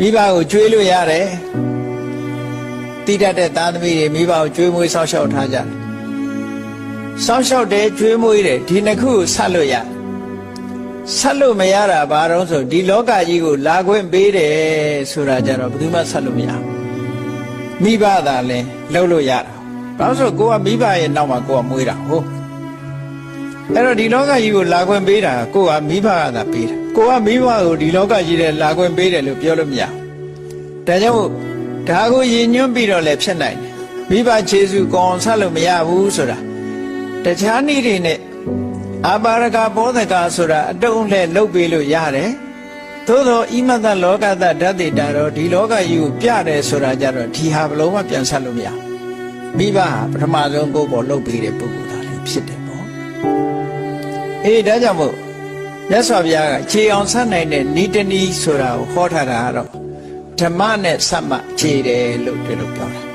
မိဘကိုကျွေးလို့ရတယ်တိတတ်တဲ့သားသမီးတွေမိဘကိုကျွေးမွေးဆောက်ရှောက်ထားကြတယ်ဆောက်ရှောက်တယ်ကျွေးမွေးတယ်ဒီနှစ်ခုကိုဆက်လို့ရဆက်လို့မရတာဘာတော့ဆိုဒီလောကကြီးကိုလာခွင့်ပေးတယ်ဆိုတာကြတော့ဘယ်သူမှဆက်လို့မရမိဘသာလဲလှုပ်လို့ရတာဘာလို့ဆိုကိုကမိဘရဲ့နောက်မှာကိုကမွေးတာဟုတ်အဲ့တော့ဒီလောကကြီးကိုလာခွင့်ပေးတာကိုကမိဘကသာပေးတာကိုကမိဘကိုဒီလောကကြီးထဲလာခွင့်ပေးတယ်လို့ပြောလို့မရဒါကြောင့်ဒါကိုရည်ညွှန်းပြီးတော့လည်းဖြစ်နိုင်တယ်မိဘခြေစုကောင်းဆက်လို့မရဘူးဆိုတာတခြားနည်းတွေနဲ့အာပါရကဘောဓကဆိုတာအတုံးလှဲ့လှုပ်ပေးလို့ရတယ်သို့သောဣမတလောကတဓာတိတာတော့ဒီလောကကြီးကိုပြတယ်ဆိုတာကြတော့ဒီဟာဘလုံးမပြန်ဆက်လို့မရမိဘဟာပထမဆုံးကိုယ်ပေါ်လှုပ်ပေးတဲ့ပုဂ္ဂိုလ်သားလေးဖြစ်တယ်ပေါ့အေးဒါကြောင့်မို့မြတ်စွာဘုရားကခြေအောင်ဆက်နိုင်တဲ့ဤတနည်းဆိုတာကိုဟောထားတာကတော့ဓမ္မနဲ့ဆက်မှခြေတယ်လို့ပြောတာ